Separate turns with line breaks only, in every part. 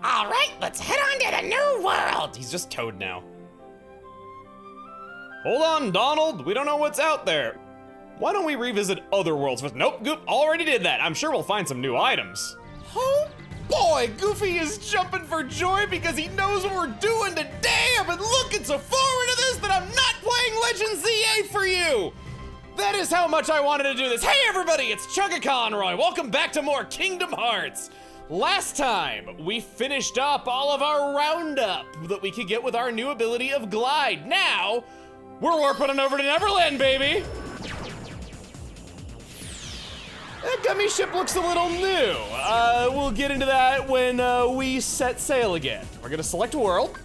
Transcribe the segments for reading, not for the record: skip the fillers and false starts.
All right, let's head on to the new world.
He's just Toad now. Hold on, Donald. We don't know what's out there. Why don't we revisit other worlds? But nope, Goop already did that. I'm sure we'll find some new items. Oh boy, Goofy is jumping for joy because he knows what we're doing today. I've been looking so forward to this that I'm not playing Legend ZA for you. That is how much I wanted to do this. Hey everybody, it's Chugga Conroy. Welcome back to more Kingdom Hearts. Last time, we finished up all of our roundup that we could get with our new ability of Glide. Now, we're warping on over to Neverland, baby. That gummy ship looks a little new. We'll get into that when we set sail again. We're gonna select a world.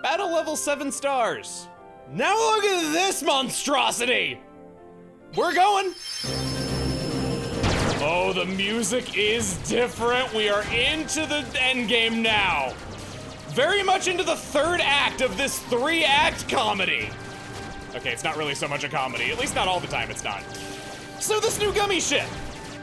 Battle level 7 stars. Now look at this monstrosity. We're going. Oh, the music is different. We are into the end game now. Very much into the third act of this 3-act comedy. Okay, it's not really so much a comedy. At least not all the time it's not. So this new gummy ship.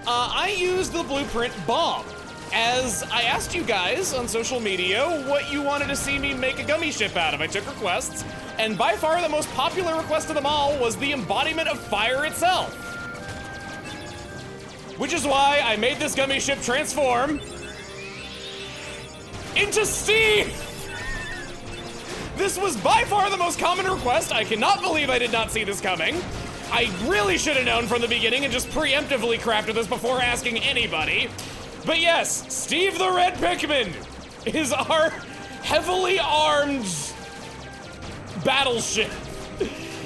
I used the blueprint bomb. As I asked you guys on social media what you wanted to see me make a gummy ship out of. I took requests, and by far the most popular request of them all was the embodiment of fire itself. Which is why I made this gummy ship transform into steam! This was by far the most common request. I cannot believe I did not see this coming. I really should have known from the beginning and just preemptively crafted this before asking anybody. But yes, Steve the Red Pikmin is our heavily armed battleship.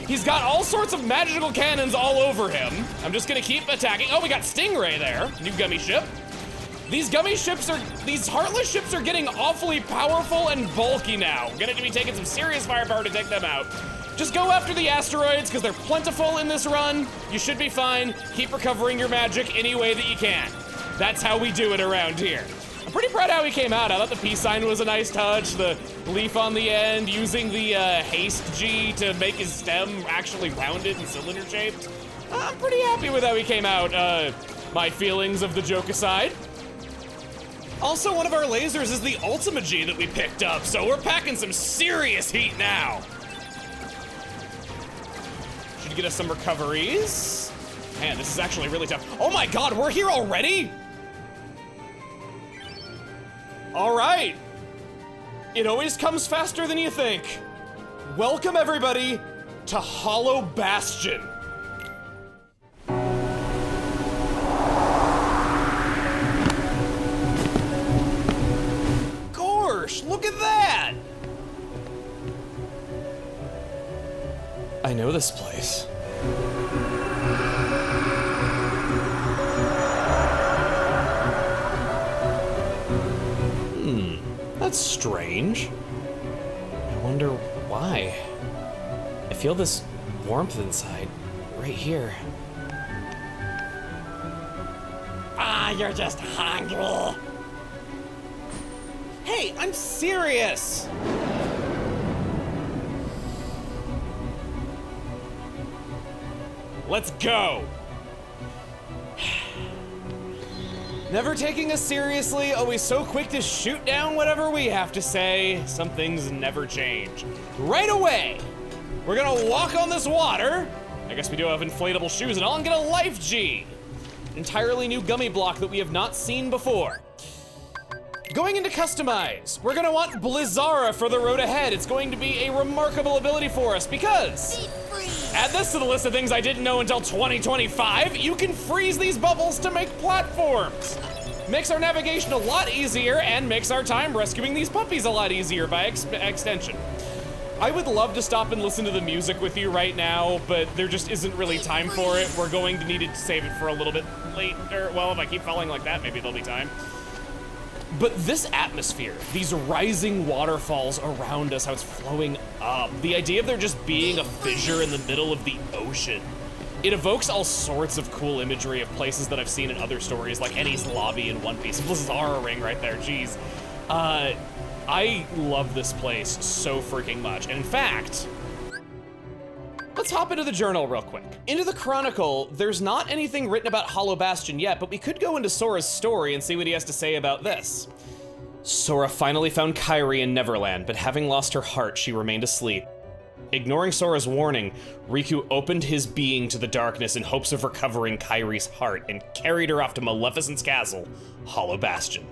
He's got all sorts of magical cannons all over him. I'm just gonna keep attacking. Oh, we got Stingray there, new gummy ship. These Heartless ships are getting awfully powerful and bulky now. We're gonna be taking some serious firepower to take them out. Just go after the asteroids, because they're plentiful in this run. You should be fine. Keep recovering your magic any way that you can. That's how we do it around here. I'm pretty proud how he came out. I thought the peace sign was a nice touch. The leaf on the end, using the haste G to make his stem actually rounded and cylinder shaped. I'm pretty happy with how he came out. My feelings of the joke aside. Also, one of our lasers is the Ultima G that we picked up, so we're packing some serious heat now. Should get us some recoveries. Man, this is actually really tough. Oh my god, we're here already? All right. It always comes faster than you think. Welcome everybody to Hollow Bastion. Gosh, look at that. I know this place. That's strange. I wonder why. I feel this warmth inside, right here.
Ah, you're just hungry.
Hey, I'm serious. Let's go. Never taking us seriously, always so quick to shoot down whatever we have to say. Some things never change. Right away, we're gonna walk on this water. I guess we do have inflatable shoes and all, and get a life G. Entirely new gummy block that we have not seen before. Going into customize, we're gonna want Blizzara for the road ahead. It's going to be a remarkable ability for us because, add this to the list of things I didn't know until 2025, you can freeze these bubbles to make platforms. Makes our navigation a lot easier and makes our time rescuing these puppies a lot easier by extension. I would love to stop and listen to the music with you right now, but there just isn't really time for it. We're going to need to save it for a little bit later. Well, if I keep falling like that, maybe there'll be time. But this atmosphere, these rising waterfalls around us, how it's flowing up, the idea of there just being a fissure in the middle of the ocean, it evokes all sorts of cool imagery of places that I've seen in other stories, like Ennie's Lobby in One Piece. Blizzara ring right there, jeez. I love this place so freaking much. And in fact, let's hop into the journal real quick. Into the Chronicle, there's not anything written about Hollow Bastion yet, but we could go into Sora's story and see what he has to say about this. Sora finally found Kairi in Neverland, but having lost her heart, she remained asleep. Ignoring Sora's warning, Riku opened his being to the darkness in hopes of recovering Kairi's heart and carried her off to Maleficent's castle, Hollow Bastion.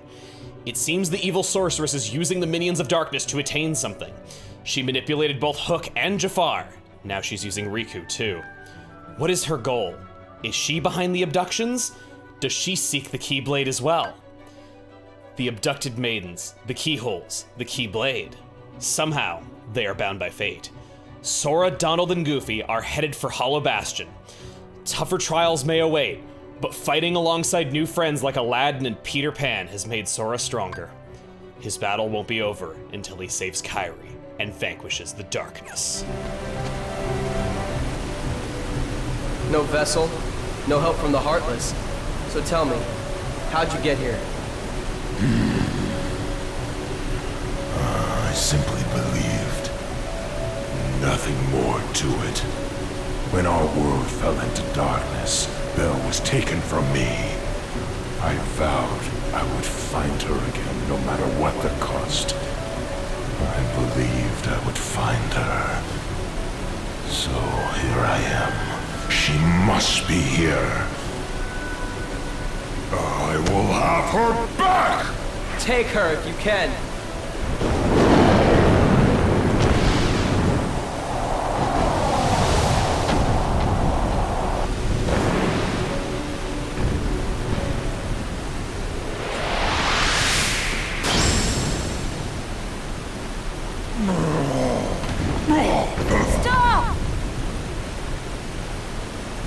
It seems the evil sorceress is using the minions of darkness to attain something. She manipulated both Hook and Jafar. Now she's using Riku too. What is her goal? Is she behind the abductions? Does she seek the Keyblade as well? The abducted maidens, the keyholes, the Keyblade. Somehow, they are bound by fate. Sora, Donald, and Goofy are headed for Hollow Bastion. Tougher trials may await, but fighting alongside new friends like Aladdin and Peter Pan has made Sora stronger. His battle won't be over until he saves Kairi and vanquishes the darkness.
No vessel, no help from the Heartless. So tell me, how'd you get here?
I simply believed. Nothing more to it. When our world fell into darkness, Belle was taken from me. I vowed I would find her again, no matter what the cost. I believed I would find her. So here I am. She must be here. I will have her back!
Take her if you can.
Stop!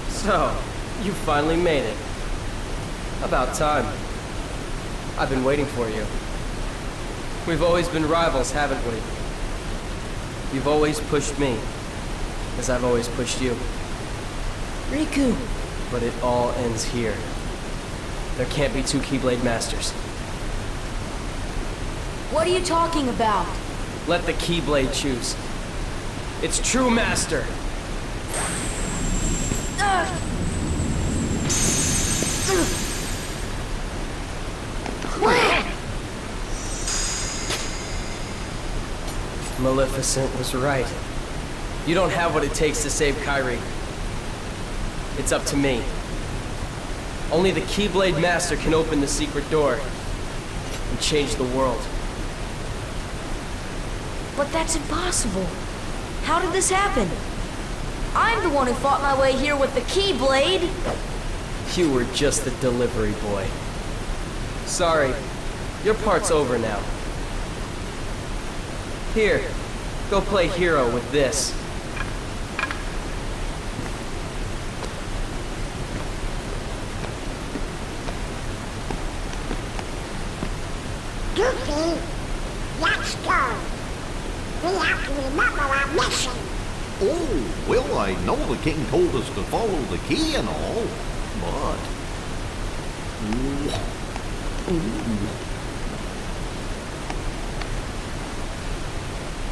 So, you finally made it. About time. I've been waiting for you. We've always been rivals, haven't we? You've always pushed me, as I've always pushed you.
Riku!
But it all ends here. There can't be two Keyblade Masters.
What are you talking about?
Let the Keyblade choose. Its true master. Maleficent was right. You don't have what it takes to save Kairi. It's up to me. Only the Keyblade Master can open the secret door and change the world.
But that's impossible. How did this happen? I'm the one who fought my way here with the Keyblade.
You were just the delivery boy. Sorry, your part's over now. Here, go play hero with this.
Goofy, let's go. We have to remember our mission.
Oh, well, I know the king told us to follow the key and all, but...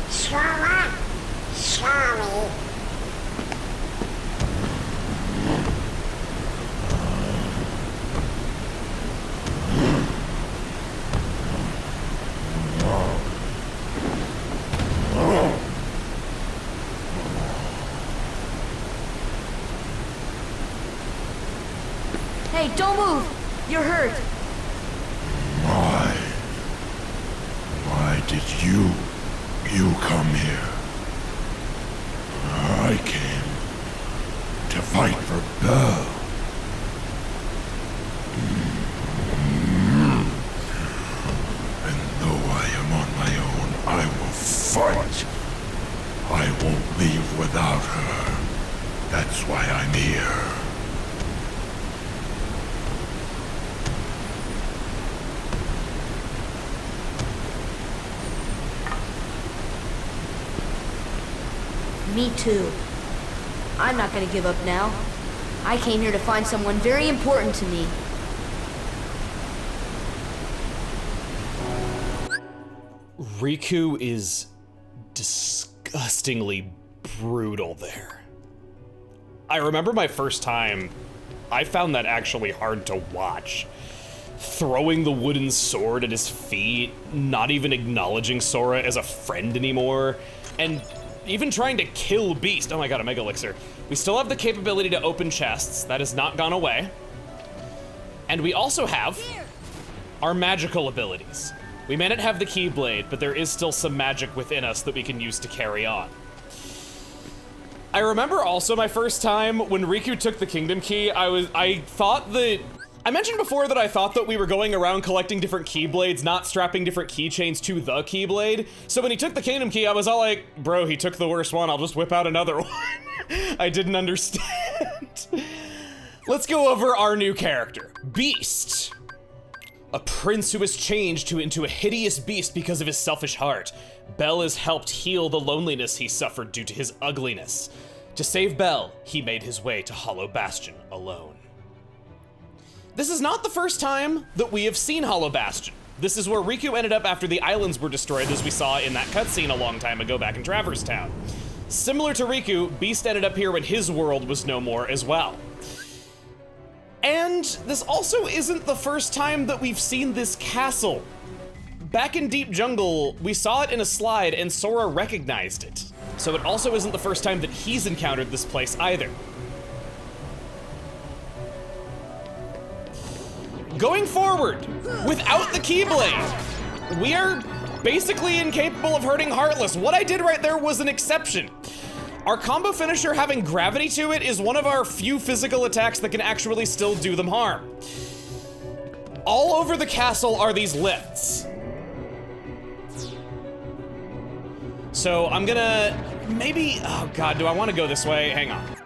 Sora, sorry.
Hey, don't move! You're hurt!
Why did you come here? I came to fight for Belle. And though I am on my own, I will fight. I won't leave without her. That's why I'm here.
Me too. I'm not gonna give up now. I came here to find someone very important to me.
Riku is disgustingly brutal there. I remember my first time, I found that actually hard to watch. throwing the wooden sword at his feet, not even acknowledging Sora as a friend anymore, and even trying to kill Beast. Oh my god, a Mega Elixir. We still have the capability to open chests. That has not gone away. And we also have our magical abilities. We may not have the Keyblade, but there is still some magic within us that we can use to carry on. I remember also my first time when Riku took the Kingdom Key, I thought that, I mentioned before that I thought that we were going around collecting different Keyblades, not strapping different keychains to the Keyblade. So when he took the Kingdom Key, I was all like, bro, he took the worst one, I'll just whip out another one. I didn't understand. Let's go over our new character, Beast. A prince who has changed into a hideous beast because of his selfish heart. Belle has helped heal the loneliness he suffered due to his ugliness. To save Belle, he made his way to Hollow Bastion alone. This is not the first time that we have seen Hollow Bastion. This is where Riku ended up after the islands were destroyed, as we saw in that cutscene a long time ago back in Traverse Town. Similar to Riku, Beast ended up here when his world was no more as well. And this also isn't the first time that we've seen this castle. Back in Deep Jungle, we saw it in a slide and Sora recognized it. So it also isn't the first time that he's encountered this place either. Going forward, without the Keyblade, we are basically incapable of hurting Heartless. What I did right there was an exception. Our combo finisher having gravity to it is one of our few physical attacks that can actually still do them harm. All over the castle are these lifts. So I'm gonna maybe, oh god, do I want to go this way? Hang on.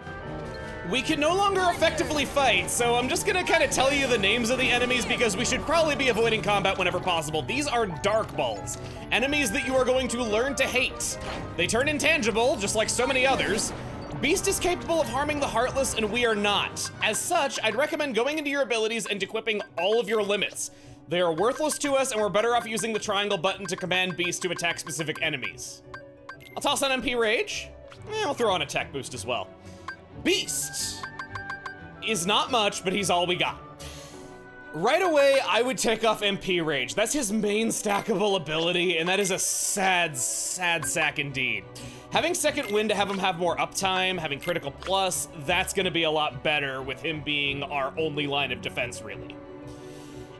We can no longer effectively fight, so I'm just gonna kind of tell you the names of the enemies because we should probably be avoiding combat whenever possible. These are Dark Balls, enemies that you are going to learn to hate. They turn intangible, just like so many others. Beast is capable of harming the Heartless, and we are not. As such, I'd recommend going into your abilities and equipping all of your limits. They are worthless to us, and we're better off using the triangle button to command Beast to attack specific enemies. I'll toss on MP Rage. I'll throw on a tech boost as well. Beast is not much, but he's all we got. Right away, I would take off MP Rage. That's his main stackable ability, and that is a sad, sad sack indeed. Having Second Wind to have him have more uptime, having Critical Plus, that's gonna be a lot better with him being our only line of defense, really.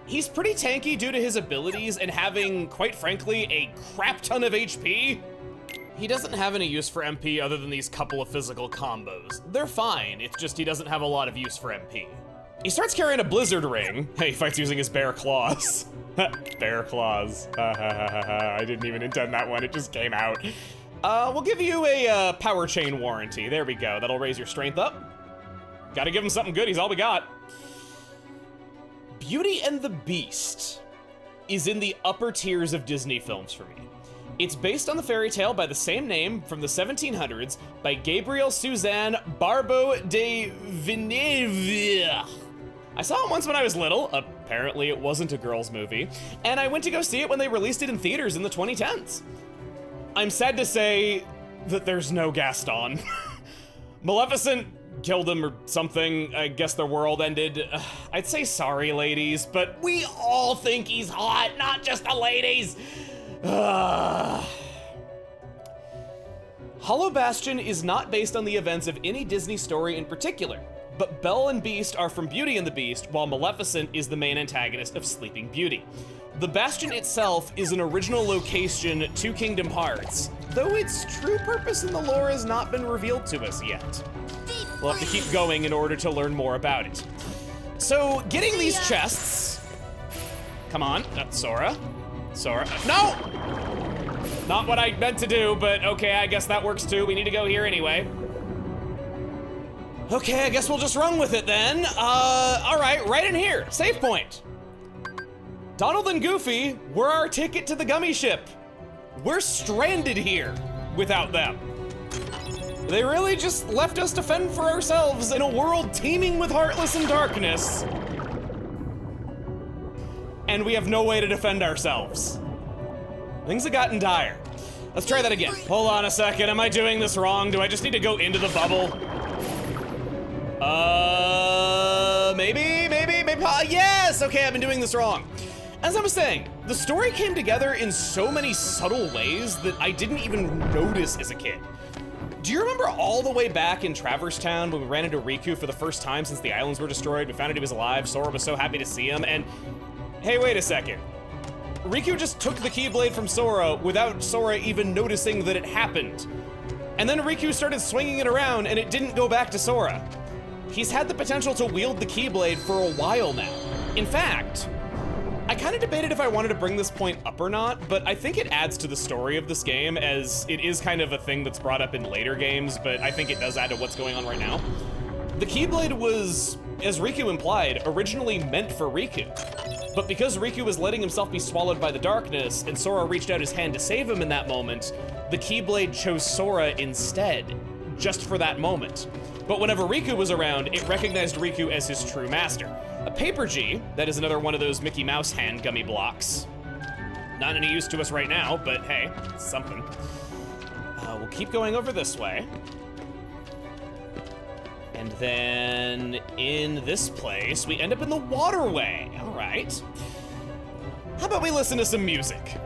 He's pretty tanky due to his abilities and having, quite frankly, a crap ton of HP. He doesn't have any use for MP other than these couple of physical combos. They're fine, it's just he doesn't have a lot of use for MP. He starts carrying a Blizzard Ring. Hey, he fights using his Bear Claws. Bear Claws. I didn't even intend that one, it just came out. We'll give you a Power Chain Warranty. There we go, that'll raise your strength up. Gotta give him something good, he's all we got. Beauty and the Beast is in the upper tiers of Disney films for me. It's based on the fairy tale by the same name from the 1700s by Gabrielle Suzanne Barbeau de Villeneuve. I saw it once when I was little, apparently it wasn't a girl's movie, and I went to go see it when they released it in theaters in the 2010s. I'm sad to say that there's no Gaston. Maleficent killed him or something, I guess their world ended. I'd say sorry, ladies, but we all think he's hot, not just the ladies. Hollow Bastion is not based on the events of any Disney story in particular, but Belle and Beast are from Beauty and the Beast, while Maleficent is the main antagonist of Sleeping Beauty. The Bastion itself is an original location to Kingdom Hearts, though its true purpose in the lore has not been revealed to us yet. We'll have to keep going in order to learn more about it. So, getting these chests... Come on, Sora. Sora, no! Not what I meant to do, but okay, I guess that works too. We need to go here anyway. Okay, I guess we'll just run with it then. All right, right in here, save point. Donald and Goofy were our ticket to the gummy ship. We're stranded here without them. They really just left us to fend for ourselves in a world teeming with Heartless and darkness. And we have no way to defend ourselves. Things have gotten dire. Let's try that again. Hold on a second, am I doing this wrong? Do I just need to go into the bubble? Maybe yes! Okay, I've been doing this wrong. As I was saying, the story came together in so many subtle ways that I didn't even notice as a kid. Do you remember all the way back in Traverse Town when we ran into Riku for the first time since the islands were destroyed? We found out he was alive, Sora was so happy to see him, and hey, wait a second. Riku just took the Keyblade from Sora without Sora even noticing that it happened. And then Riku started swinging it around and it didn't go back to Sora. He's had the potential to wield the Keyblade for a while now. In fact, I kind of debated if I wanted to bring this point up or not, but I think it adds to the story of this game, as it is kind of a thing that's brought up in later games, but I think it does add to what's going on right now. The Keyblade was, as Riku implied, originally meant for Riku. But because Riku was letting himself be swallowed by the darkness, and Sora reached out his hand to save him in that moment, the Keyblade chose Sora instead, just for that moment. But whenever Riku was around, it recognized Riku as his true master. A paper G, that is another one of those Mickey Mouse hand gummy blocks. Not any use to us right now, but hey, it's something. We'll keep going over this way. And then in this place, we end up in the waterway. All right. How about we listen to some music?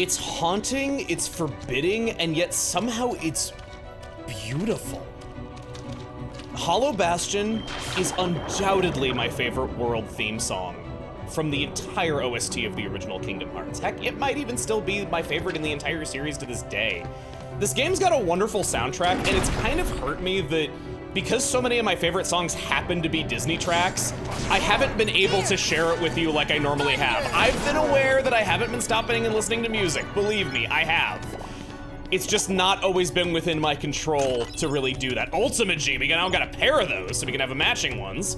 It's haunting, it's forbidding, and yet somehow it's beautiful. Hollow Bastion is undoubtedly my favorite world theme song from the entire OST of the original Kingdom Hearts. Heck, it might even still be my favorite in the entire series to this day. This game's got a wonderful soundtrack, and it's kind of hurt me that because so many of my favorite songs happen to be Disney tracks, I haven't been able to share it with you like I normally have. I've been aware that I haven't been stopping and listening to music. Believe me, I have. It's just not always been within my control to really do that. Ultimate G, we now got a pair of those, so we can have matching ones.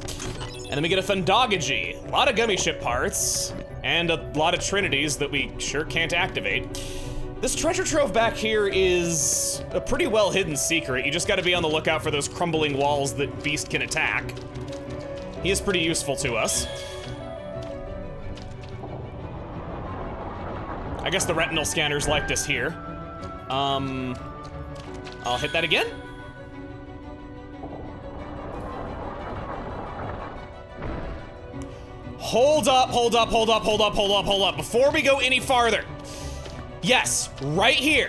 And then we get a Thundaga G. A lot of gummy ship parts, and a lot of Trinities that we sure can't activate. This treasure trove back here is a pretty well hidden secret. You just gotta be on the lookout for those crumbling walls that Beast can attack. He is pretty useful to us. I guess the retinal scanners liked us here. I'll hit that again. Hold up. Before we go any farther. Yes, right here.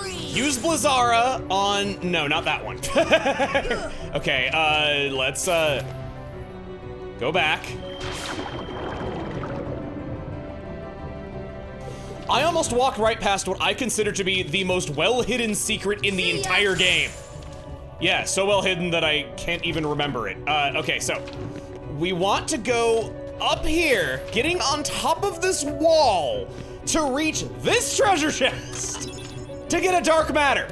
Use Blizzara on, no, not that one. Okay, let's, go back. I almost walked right past what I consider to be the most well-hidden secret in the entire game. Yeah, so well hidden that I can't even remember it. Okay, so we want to go up here, getting on top of this wall to reach this treasure chest to get a dark matter.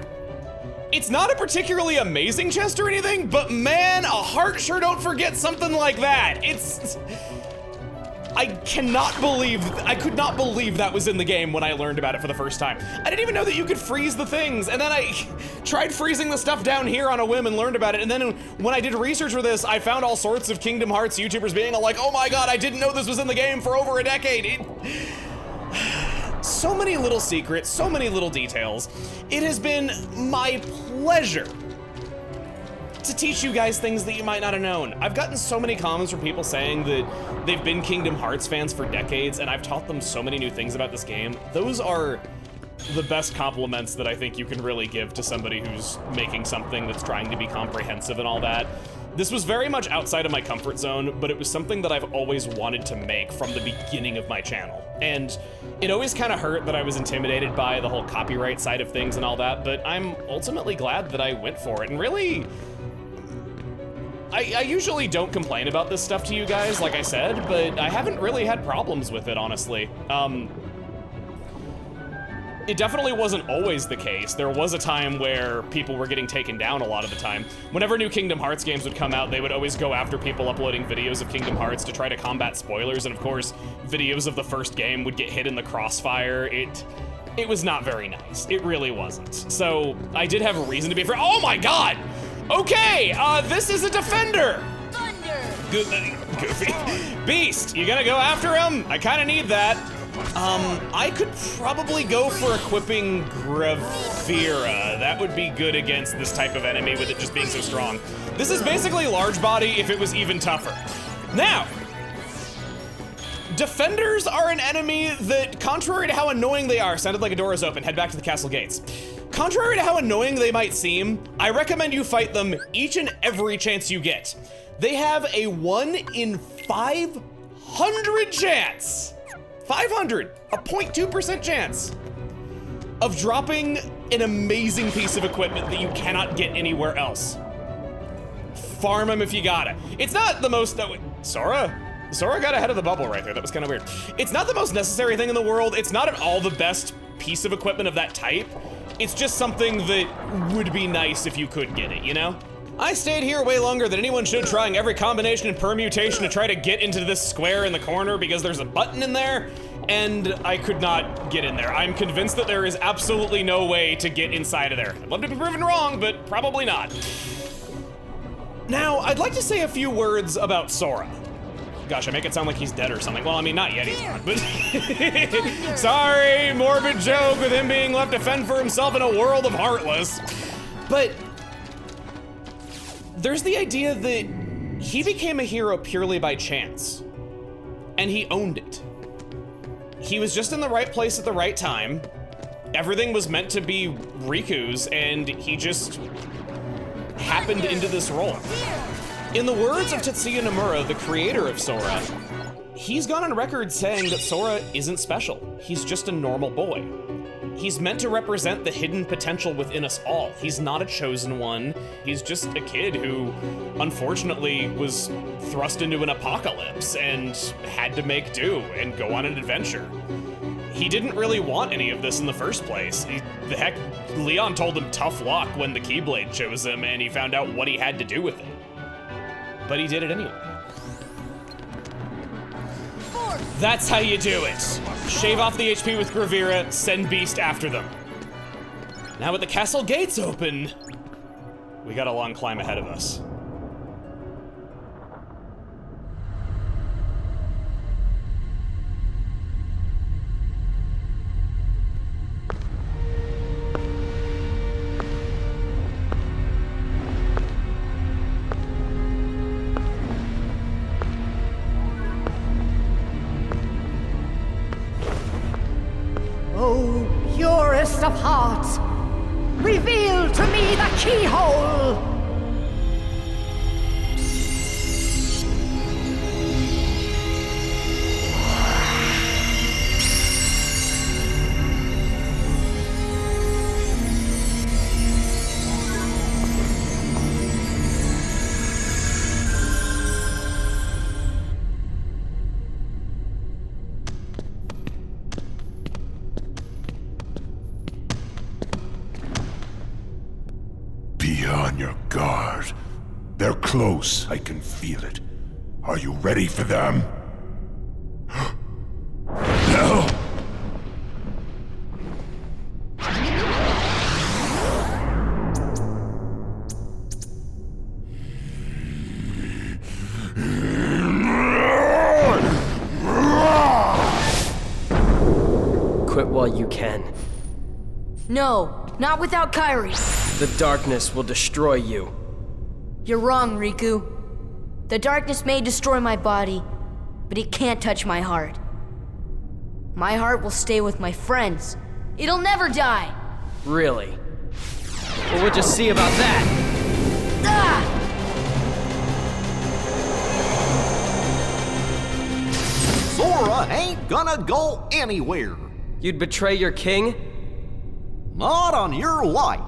It's not a particularly amazing chest or anything, but man, a heart sure don't forget something like that. I could not believe that was in the game when I learned about it for the first time. I didn't even know that you could freeze the things, and then I tried freezing the stuff down here on a whim and learned about it, and then when I did research for this, I found all sorts of Kingdom Hearts YouTubers being like, oh my god, I didn't know this was in the game for over a decade. So many little secrets, so many little details. It has been my pleasure to teach you guys things that you might not have known. I've gotten so many comments from people saying that they've been Kingdom Hearts fans for decades, and I've taught them so many new things about this game. Those are the best compliments that I think you can really give to somebody who's making something that's trying to be comprehensive and all that. This was very much outside of my comfort zone, but it was something that I've always wanted to make from the beginning of my channel. And it always kind of hurt that I was intimidated by the whole copyright side of things and all that, but I'm ultimately glad that I went for it. And really, I usually don't complain about this stuff to you guys, like I said, but I haven't really had problems with it, honestly. It definitely wasn't always the case. There was a time where people were getting taken down a lot of the time. Whenever new Kingdom Hearts games would come out, they would always go after people uploading videos of Kingdom Hearts to try to combat spoilers, and of course, videos of the first game would get hit in the crossfire. It was not very nice. It really wasn't. So I did have a reason to be afraid. Oh my God! Okay, this is a defender! Goofy. Beast, you gonna go after him? I kinda need that. I could probably go for equipping Gravira. That would be good against this type of enemy with it just being so strong. This is basically large body if it was even tougher. Now, defenders are an enemy that, contrary to how annoying they are, sounded like a door is open, head back to the castle gates. Contrary to how annoying they might seem, I recommend you fight them each and every chance you get. They have a 1 in 500 chance. 500, a 0.2% chance of dropping an amazing piece of equipment that you cannot get anywhere else. Farm them if you got it. It's not the most, Sora got ahead of the bubble right there. That was kind of weird. It's not the most necessary thing in the world. It's not at all the best piece of equipment of that type. It's just something that would be nice if you could get it, you know? I stayed here way longer than anyone should, trying every combination and permutation to try to get into this square in the corner because there's a button in there, and I could not get in there. I'm convinced that there is absolutely no way to get inside of there. I'd love to be proven wrong, but probably not. Now, I'd like to say a few words about Sora. Gosh, I make it sound like he's dead or something. Well, I mean, not yet, he's not, but... Sorry, morbid joke with him being left to fend for himself in a world of Heartless. But there's the idea that he became a hero purely by chance, and he owned it. He was just in the right place at the right time. Everything was meant to be Riku's, and he just happened into this role. In the words of Tetsuya Nomura, the creator of Sora, he's gone on record saying that Sora isn't special. He's just a normal boy. He's meant to represent the hidden potential within us all. He's not a chosen one. He's just a kid who, unfortunately, was thrust into an apocalypse and had to make do and go on an adventure. He didn't really want any of this in the first place. Heck, Leon told him tough luck when the Keyblade chose him and he found out what he had to do with it. But he did it anyway. That's how you do it. Shave off the HP with Gravira, send Beast after them. Now with the castle gates open, we got a long climb ahead of us.
Oh, purest of hearts, reveal to me the keyhole!
Be on your guard. They're close, I can feel it. Are you ready for them? No!
Quit while you can.
No, not without Kairi.
The darkness will destroy you.
You're wrong, Riku. The darkness may destroy my body, but it can't touch my heart. My heart will stay with my friends. It'll never die.
Really? Well, we'll just see about that.
Ah!
Sora ain't gonna go anywhere.
You'd betray your king?
Not on your life.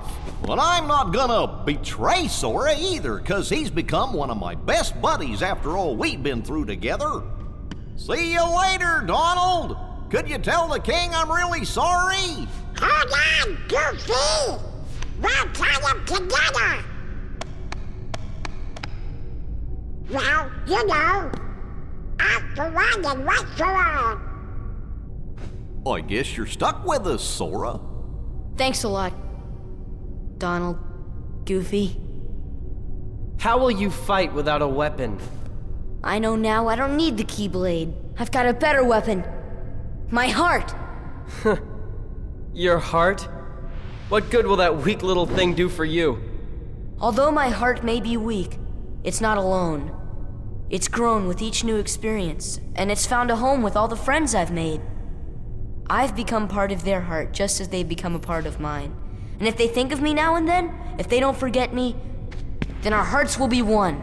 But I'm not gonna betray Sora either, cause he's become one of my best buddies after all we've been through together. See you later, Donald! Could you tell the king I'm really sorry?
Hold on, Goofy! We'll tell him together! Well, you know, all for one and one for all.
I guess you're stuck with us, Sora.
Thanks a lot, Donald, Goofy.
How will you fight without a weapon?
I know now I don't need the Keyblade. I've got a better weapon. My heart!
Your heart? What good will that weak little thing do for you?
Although my heart may be weak, it's not alone. It's grown with each new experience, and it's found a home with all the friends I've made. I've become part of their heart just as they've become a part of mine. And if they think of me now and then, if they don't forget me, then our hearts will be one.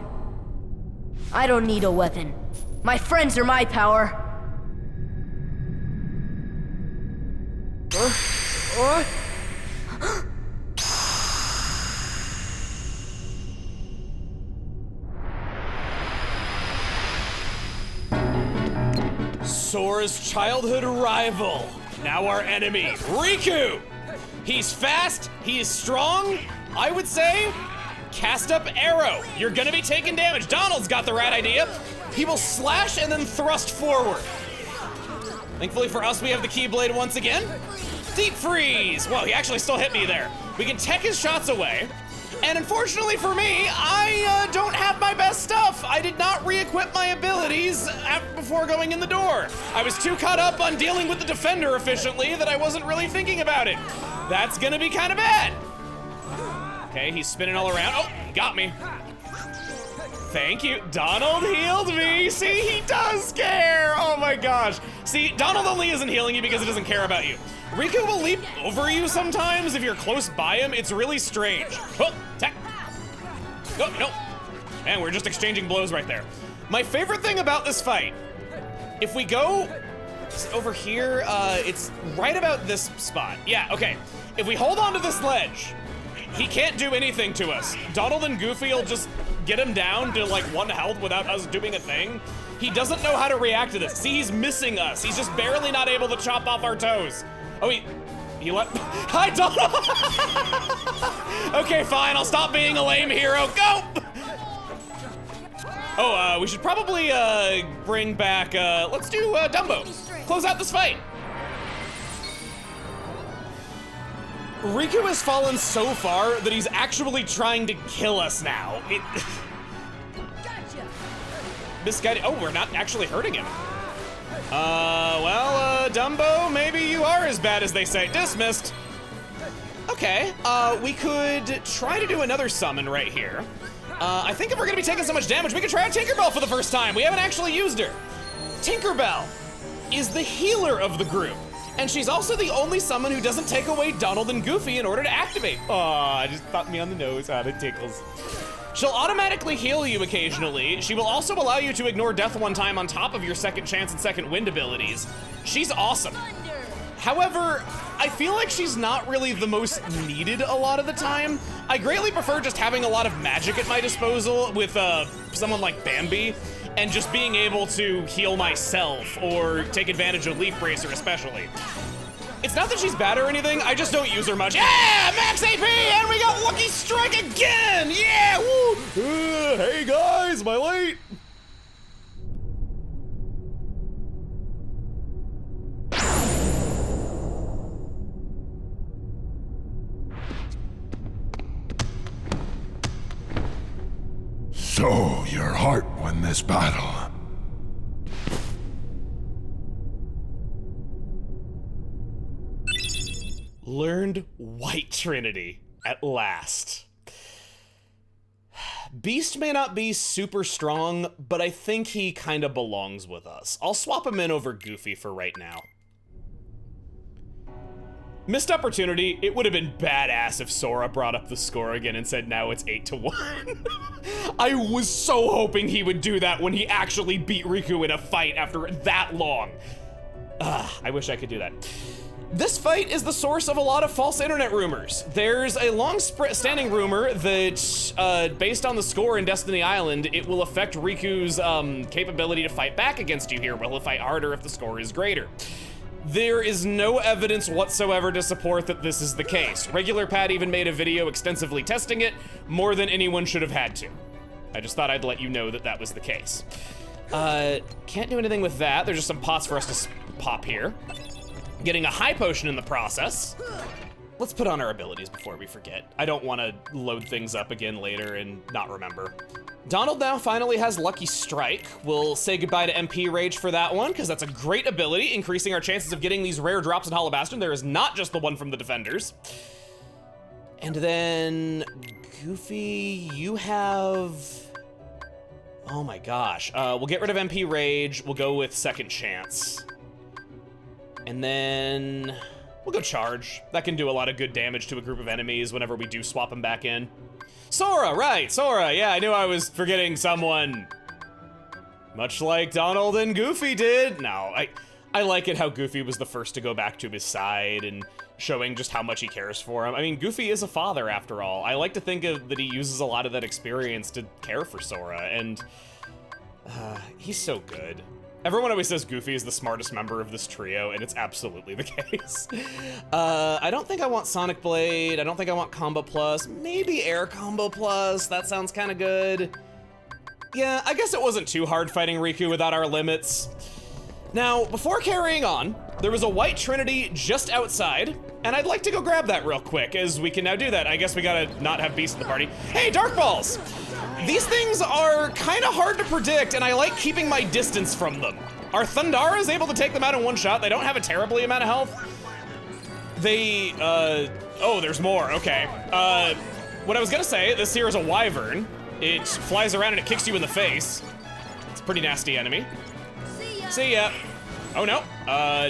I don't need a weapon. My friends are my power.
What?
Sora's childhood rival, now our enemy, Riku! He's fast, he is strong, I would say, cast up arrow. You're gonna be taking damage. Donald's got the right idea. He will slash and then thrust forward. Thankfully for us, we have the Keyblade once again. Deep freeze! Whoa, he actually still hit me there. We can tech his shots away. And unfortunately for me, I don't have my best stuff. I did not re-equip my abilities before going in the door. I was too caught up on dealing with the defender efficiently that I wasn't really thinking about it. That's gonna be kind of bad. Okay, he's spinning all around. Oh, he got me. Thank you. Donald healed me. See, he does care. Oh my gosh. See, Donald only isn't healing you because he doesn't care about you. Riku will leap over you sometimes if you're close by him. It's really strange. Oh, tech. Oh, no. Man, we're just exchanging blows right there. My favorite thing about this fight, if we go over here, it's right about this spot. Yeah, okay. If we hold on to this ledge, he can't do anything to us. Donald and Goofy will just get him down to like 1 health without us doing a thing. He doesn't know how to react to this. See, he's missing us. He's just barely not able to chop off our toes. Oh, he let, hi, Donald. Okay, fine, I'll stop being a lame hero, go! Oh, we should probably, bring back, let's do, Dumbo. Close out this fight. Riku has fallen so far that he's actually trying to kill us now. Misguided, oh, we're not actually hurting him. Well, Dumbo, maybe you are as bad as they say. Dismissed. Okay, we could try to do another summon right here. I think if we're gonna be taking so much damage, we could try out Tinkerbell for the first time. We haven't actually used her. Tinkerbell is the healer of the group, and she's also the only summon who doesn't take away Donald and Goofy in order to activate. Oh, I just popped me on the nose. Ah, it tickles. She'll automatically heal you occasionally. She will also allow you to ignore death one time on top of your second chance and second wind abilities. She's awesome. However, I feel like she's not really the most needed a lot of the time. I greatly prefer just having a lot of magic at my disposal with someone like Bambi and just being able to heal myself or take advantage of Leaf Bracer especially. It's not that she's bad or anything, I just don't use her much. Yeah, max AP, and we got Lucky Strike again! Yeah, woo! Hey guys, am I late?
So, your heart won this battle.
Learned White Trinity at last. Beast may not be super strong, but I think he kind of belongs with us. I'll swap him in over Goofy for right now. Missed opportunity. It would have been badass if Sora brought up the score again and said now it's 8-1. I was so hoping he would do that when he actually beat Riku in a fight after that long. I wish I could do that. This fight is the source of a lot of false internet rumors. There's a long-standing rumor that, based on the score in Destiny Island, it will affect Riku's capability to fight back against you here. Will he fight harder if the score is greater? There is no evidence whatsoever to support that this is the case. Regular Pat even made a video extensively testing it, more than anyone should have had to. I just thought I'd let you know that that was the case. Can't do anything with that. There's just some pots for us to pop here. Getting a high potion in the process. Let's put on our abilities before we forget. I don't want to load things up again later and not remember. Donald now finally has Lucky Strike. We'll say goodbye to MP Rage for that one, because that's a great ability, increasing our chances of getting these rare drops in Hollow Bastion. There is not just the one from the Defenders. And then, Goofy, you have... Oh my gosh. We'll get rid of MP Rage. We'll go with Second Chance. And then we'll go Charge. That can do a lot of good damage to a group of enemies whenever we do swap them back in. Sora, right, Sora. Yeah, I knew I was forgetting someone. Much like Donald and Goofy did. No, I like it how Goofy was the first to go back to his side and showing just how much he cares for him. I mean, Goofy is a father after all. I like to think that he uses a lot of that experience to care for Sora, and he's so good. Everyone always says Goofy is the smartest member of this trio, and it's absolutely the case. I don't think I want Sonic Blade. I don't think I want Combo Plus. Maybe Air Combo Plus. That sounds kind of good. Yeah, I guess it wasn't too hard fighting Riku without our limits. Now, before carrying on, there was a White Trinity just outside, and I'd like to go grab that real quick, as we can now do that. I guess we gotta not have Beast in the party. Hey, Dark Balls! These things are kind of hard to predict, and I like keeping my distance from them. Our Thundara is able to take them out in one shot. They don't have a terribly amount of health. They, oh, there's more, okay. What I was gonna say, this here is a Wyvern. It flies around and it kicks you in the face. It's a pretty nasty enemy. See ya. Oh, no.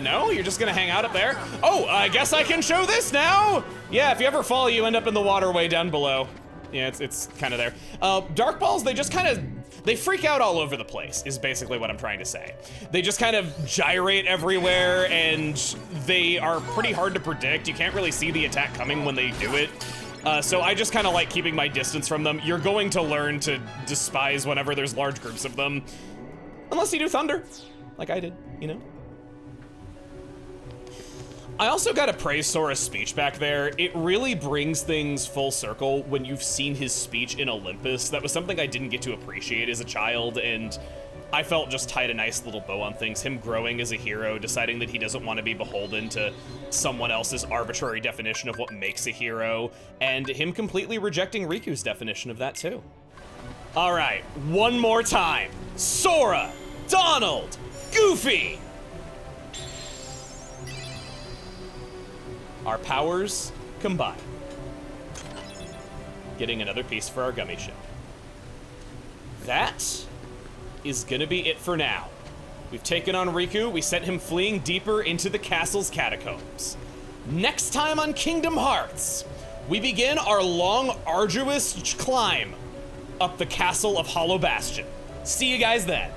No, you're just gonna hang out up there. Oh, I guess I can show this now. Yeah, if you ever fall, you end up in the waterway down below. Yeah, it's kind of there. Dark Balls, they just kind of, they freak out all over the place, is basically what I'm trying to say. They just kind of gyrate everywhere, and they are pretty hard to predict. You can't really see the attack coming when they do it. So I just kind of like keeping my distance from them. You're going to learn to despise whenever there's large groups of them. Unless you do Thunder, like I did, you know? I also gotta praise Sora's speech back there. It really brings things full circle when you've seen his speech in Olympus. That was something I didn't get to appreciate as a child, and I felt just tied a nice little bow on things. Him growing as a hero, deciding that he doesn't want to be beholden to someone else's arbitrary definition of what makes a hero, and him completely rejecting Riku's definition of that too. All right, one more time. Sora, Donald, Goofy. Our powers combine. Getting another piece for our gummy ship. That is gonna be it for now. We've taken on Riku, we sent him fleeing deeper into the castle's catacombs. Next time on Kingdom Hearts, we begin our long, arduous climb up the castle of Hollow Bastion. See you guys then.